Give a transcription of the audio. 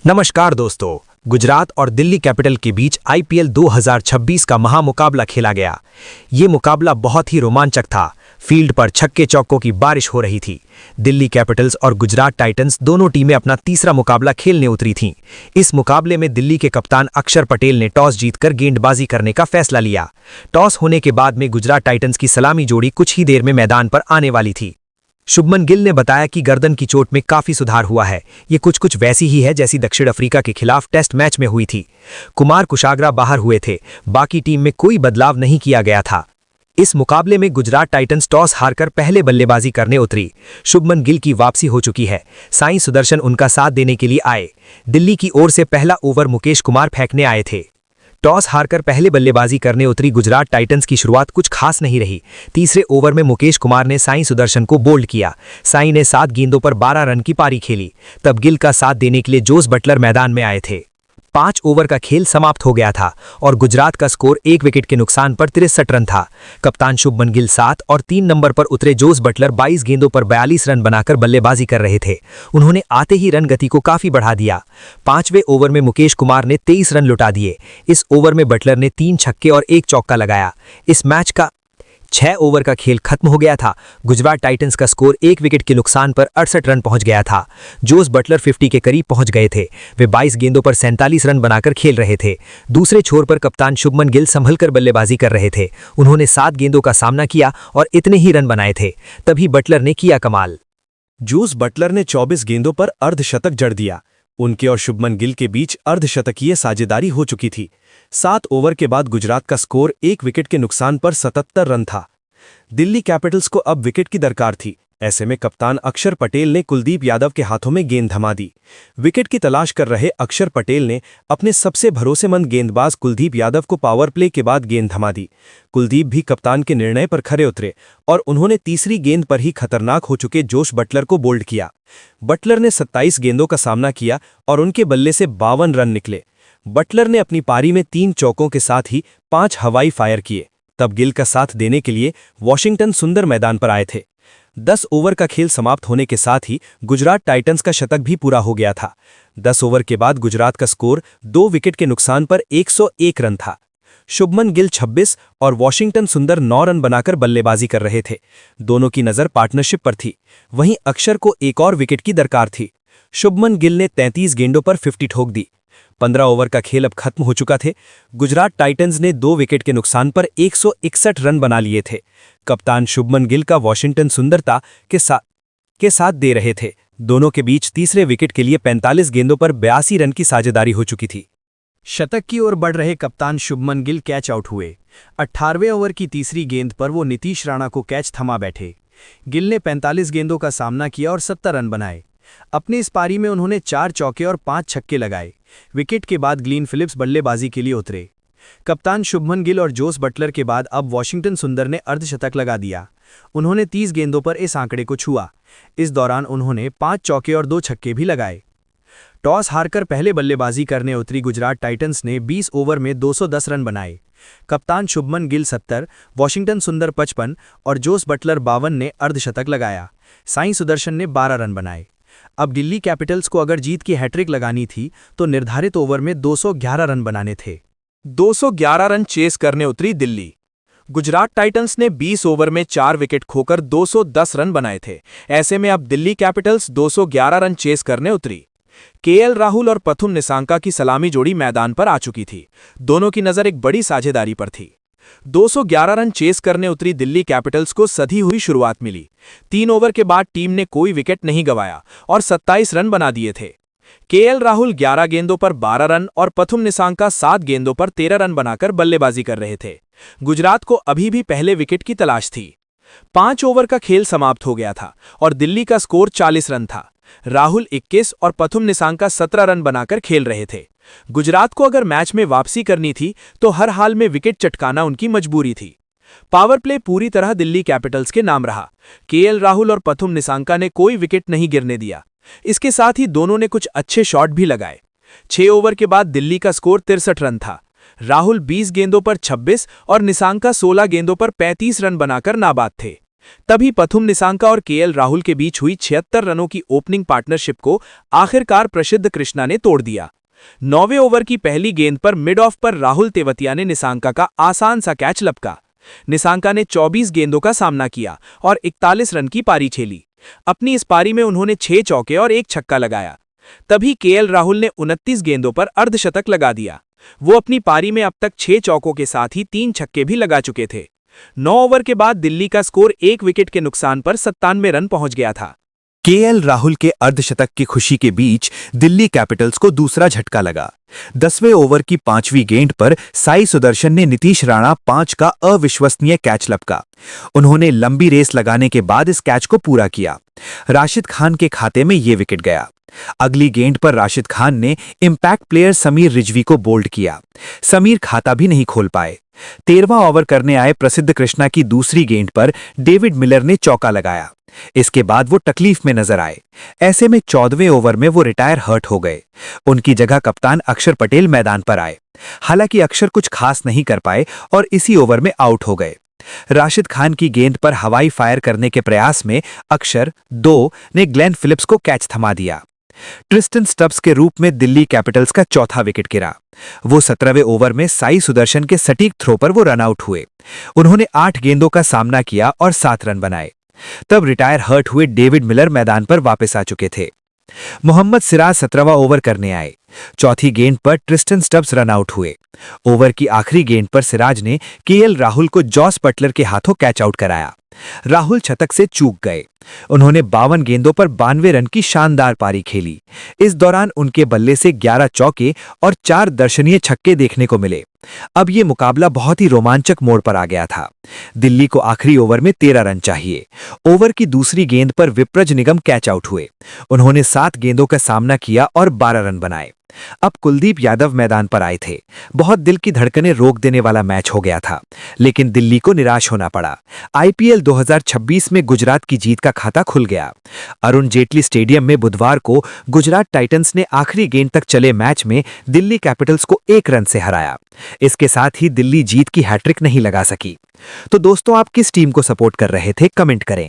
नमस्कार दोस्तों। गुजरात और दिल्ली कैपिटल के बीच आईपीएल 2026 का महामुकाबला खेला गया। ये मुकाबला बहुत ही रोमांचक था। फील्ड पर छक्के चौकों की बारिश हो रही थी। दिल्ली कैपिटल्स और गुजरात टाइटंस दोनों टीमें अपना तीसरा मुकाबला खेलने उतरी थीं। इस मुकाबले में दिल्ली के कप्तान अक्षर पटेल ने टॉस जीतकर गेंदबाजी करने का फैसला लिया। टॉस होने के बाद में गुजरात टाइटंस की सलामी जोड़ी कुछ ही देर में मैदान पर आने वाली थी। शुभमन गिल ने बताया कि गर्दन की चोट में काफी सुधार हुआ है। ये कुछ वैसी ही है जैसी दक्षिण अफ्रीका के खिलाफ टेस्ट मैच में हुई थी। कुमार कुशाग्रा बाहर हुए थे, बाकी टीम में कोई बदलाव नहीं किया गया था। इस मुकाबले में गुजरात टाइटंस टॉस हारकर पहले बल्लेबाजी करने उतरी। शुभमन गिल की वापसी हो चुकी है। साई सुदर्शन उनका साथ देने के लिए आए। दिल्ली की ओर से पहला ओवर मुकेश कुमार फेंकने आए थे। टॉस हारकर पहले बल्लेबाजी करने उतरी गुजरात टाइटंस की शुरुआत कुछ खास नहीं रही। तीसरे ओवर में मुकेश कुमार ने साई सुदर्शन को बोल्ड किया। साई ने 7 गेंदों पर 12 रन की पारी खेली। तब गिल का साथ देने के लिए जोस बटलर मैदान में आए थे। 5 ओवर का खेल समाप्त हो गया था और गुजरात का स्कोर 1 विकेट के नुकसान पर 63 रन था। कप्तान शुभमन गिल 7 और 3 नंबर पर उतरे जोस बटलर 22 गेंदों पर 42 रन बनाकर बल्लेबाजी कर रहे थे। उन्होंने आते ही रन गति को काफी बढ़ा दिया। 5वें ओवर में मुकेश कुमार ने 23 रन लुटा दिए। इस ओवर में बटलर ने 3 छक्के और 1 चौका लगाया। इस मैच का 6 ओवर का खेल खत्म हो गया था। गुजरात टाइटंस का स्कोर 1 विकेट के नुकसान पर 68 रन पहुंच गया था। जोस बटलर 50 के करीब पहुंच गए थे। वे 22 गेंदों पर 47 रन बनाकर खेल रहे थे। दूसरे छोर पर कप्तान शुभमन गिल संभलकर बल्लेबाजी कर रहे थे। उन्होंने 7 गेंदों का सामना किया और इतने ही रन बनाए थे। तभी बटलर ने किया कमाल। जोस बटलर ने 24 गेंदों पर अर्धशतक जड़ दिया। उनके और शुभमन गिल के बीच अर्धशतकीय साझेदारी हो चुकी थी। 7 ओवर के बाद गुजरात का स्कोर 1 विकेट के नुकसान पर 77 रन था। दिल्ली कैपिटल्स को अब विकेट की दरकार थी। ऐसे में कप्तान अक्षर पटेल ने कुलदीप यादव के हाथों में गेंद थमा दी। विकेट की तलाश कर रहे अक्षर पटेल ने अपने सबसे भरोसेमंद गेंदबाज कुलदीप यादव को पावर प्ले के बाद गेंद थमा दी। कुलदीप भी कप्तान के निर्णय पर खरे उतरे और उन्होंने तीसरी गेंद पर ही खतरनाक हो चुके जोश बटलर को बोल्ड किया। बटलर ने 27 गेंदों का सामना किया और उनके बल्ले से 52 रन निकले। बटलर ने अपनी पारी में 3 चौकों के साथ ही 5 हवाई फायर किए। तब गिल का साथ देने के लिए वॉशिंगटन सुंदर मैदान पर आए थे। 10 ओवर का खेल समाप्त होने के साथ ही गुजरात टाइटंस का शतक भी पूरा हो गया था। 10 ओवर के बाद गुजरात का स्कोर 2 विकेट के नुकसान पर 101 रन था। शुभमन गिल 26 और वॉशिंगटन सुंदर 9 रन बनाकर बल्लेबाजी कर रहे थे। दोनों की नज़र पार्टनरशिप पर थी। वहीं अक्षर को एक और विकेट की दरकार थी। शुभमन गिल ने 33 गेंदों पर 50 ठोक दी। 15 ओवर का खेल अब खत्म हो चुका थे। गुजरात टाइटंस ने 2 विकेट के नुकसान पर 161 रन बना लिए थे। कप्तान शुभमन गिल का वॉशिंगटन सुंदरता के साथ दे रहे थे। दोनों के बीच तीसरे विकेट के लिए 45 गेंदों पर 82 रन की साझेदारी हो चुकी थी। शतक की ओर बढ़ रहे कप्तान शुभमन गिल कैच आउट हुए। 18वें ओवर की तीसरी गेंद पर वो नीतीश राणा को कैच थमा बैठे। गिल ने 45 गेंदों का सामना किया और 70 रन बनाए। अपनी इस पारी में उन्होंने 4 चौके और 5 छक्के लगाए। विकेट के बाद ग्लीन फिलिप्स बल्लेबाजी के लिए उतरे। कप्तान शुभमन गिल और जोस बटलर के बाद अब वॉशिंगटन सुंदर ने अर्धशतक लगा दिया। उन्होंने 30 गेंदों पर इस आंकड़े को छुआ। इस दौरान उन्होंने 5 चौके और 2 छक्के भी लगाए। टॉस हारकर पहले बल्लेबाजी करने उतरी गुजरात टाइटंस ने 20 ओवर में 210 रन बनाए। कप्तान शुभमन गिल 70, वॉशिंगटन सुंदर 55 और जोस बटलर 52 ने अर्धशतक लगाया। साई सुदर्शन ने 12 रन बनाए। अब दिल्ली कैपिटल्स को अगर जीत की हैट्रिक लगानी थी तो निर्धारित ओवर में 211 रन बनाने थे। 211 रन चेस करने उतरी दिल्ली। गुजरात टाइटंस ने 20 ओवर में 4 विकेट खोकर 210 रन बनाए थे। ऐसे में अब दिल्ली कैपिटल्स 211 रन चेस करने उतरी। केएल राहुल और प्रथुम निसांका की सलामी जोड़ी मैदान पर आ चुकी थी। दोनों की नजर एक बड़ी साझेदारी पर थी। 211 रन चेस करने उतरी दिल्ली कैपिटल्स को सधी हुई शुरुआत मिली। 3 ओवर के बाद टीम ने कोई विकेट नहीं गंवाया और 27 रन बना दिए थे। केएल राहुल 11 गेंदों पर 12 रन और प्रथुम निसांका 7 गेंदों पर 13 रन बनाकर बल्लेबाजी कर रहे थे। गुजरात को अभी भी पहले विकेट की तलाश थी। 5 ओवर का खेल समाप्त हो गया था और दिल्ली का स्कोर 40 रन था। राहुल 21 और प्रथुम निसांका 17 रन बनाकर खेल रहे थे। गुजरात को अगर मैच में वापसी करनी थी तो हर हाल में विकेट चटकाना उनकी मजबूरी थी। पावर प्ले पूरी तरह दिल्ली कैपिटल्स के नाम रहा। केएल राहुल और प्रथुम निसांका ने कोई विकेट नहीं गिरने दिया। इसके साथ ही दोनों ने कुछ अच्छे शॉट भी लगाए। 6 ओवर के बाद दिल्ली का स्कोर 63 रन था। राहुल 20 गेंदों पर 26 और निसांका 16 गेंदों पर 35 रन बनाकर नाबाद थे। तभी पथुम निसांका और केएल राहुल के बीच हुई 76 रनों की ओपनिंग पार्टनरशिप को आखिरकार प्रसिद्ध कृष्णा ने तोड़ दिया। 9वें ओवर की पहली गेंद पर मिड ऑफ पर राहुल तेवतिया ने निसांका का आसान सा कैच लपका। निसांका ने 24 गेंदों का सामना किया और 41 रन की पारी खेली। अपनी इस पारी में उन्होंने 6 चौके और 1 छक्का लगाया। तभी केएल राहुल ने 29 गेंदों पर अर्धशतक लगा दिया। वो अपनी पारी में अब तक 6 चौकों के साथ ही 3 छक्के भी लगा चुके थे। 9 ओवर के बाद दिल्ली का स्कोर 1 विकेट के नुकसान पर 97 रन पहुंच गया था। केएल राहुल के अर्धशतक की खुशी के बीच दिल्ली कैपिटल्स को दूसरा झटका लगा। 10वें ओवर की 5वीं गेंद पर साई सुदर्शन ने नीतीश राणा 5 का अविश्वसनीय कैच लपका। उन्होंने लंबी रेस लगाने के बाद इस कैच को पूरा किया। राशिद खान के खाते में ये विकेट गया। अगली गेंद पर राशिद खान ने इंपैक्ट प्लेयर समीर रिजवी को बोल्ड किया। समीर खाता भी नहीं खोल पाए। 13वां ओवर करने आए प्रसिद्ध कृष्णा की दूसरी गेंद पर डेविड मिलर ने चौका लगाया। इसके बाद वो तकलीफ में नजर आए। ऐसे में 14वें ओवर में वो रिटायर हर्ट हो गए। उनकी जगह कप्तान अक्षर पटेल मैदान पर आए। हालांकि अक्षर कुछ खास नहीं कर पाए और इसी ओवर में आउट हो गए। राशिद खान की गेंद पर हवाई फायर करने के प्रयास में अक्षर 2 ने ग्लेन फिलिप्स को कैच थमा दिया। ट्रिस्टन स्टब्स के रूप में दिल्ली कैपिटल्स का चौथा विकेट गिरा। वो 17वें ओवर में साई सुदर्शन के सटीक थ्रो पर वो रन आउट हुए। उन्होंने 8 गेंदों का सामना किया और 7 रन बनाए। तब रिटायर हर्ट हुए डेविड मिलर मैदान पर वापस आ चुके थे। मोहम्मद सिराज 17वां ओवर करने आए। चौथी गेंद पर ट्रिस्टन स्टब्स रन आउट हुए। ओवर की आखिरी गेंद पर सिराज ने केएल राहुल को जॉस बटलर के हाथों कैच आउट कराया। राहुल शतक से चूक गए। उन्होंने 52 गेंदों पर 92 रन की शानदार पारी खेली। इस दौरान उनके बल्ले से 11 चौके और 4 दर्शनीय छक्के देखने को मिले। अब ये मुकाबला बहुत ही रोमांचक मोड़ पर आ गया था। दिल्ली को आखिरी ओवर में 13 रन चाहिए। ओवर की दूसरी गेंद पर विप्रज निगम कैच आउट हुए। उन्होंने 7 गेंदों का सामना किया और 12 रन बनाए। अब कुलदीप यादव मैदान पर आए थे। बहुत दिल की धड़कनें रोक देने वाला मैच हो गया था, लेकिन दिल्ली को निराश होना पड़ा। आईपीएल 2026 में गुजरात की जीत का खाता खुल गया। अरुण जेटली स्टेडियम में बुधवार को गुजरात टाइटंस ने आखिरी गेंद तक चले मैच में दिल्ली कैपिटल्स को 1 रन से हराया। इसके साथ ही दिल्ली जीत की हैट्रिक नहीं लगा सकी। तो दोस्तों, आप किस टीम को सपोर्ट कर रहे थे, कमेंट करें।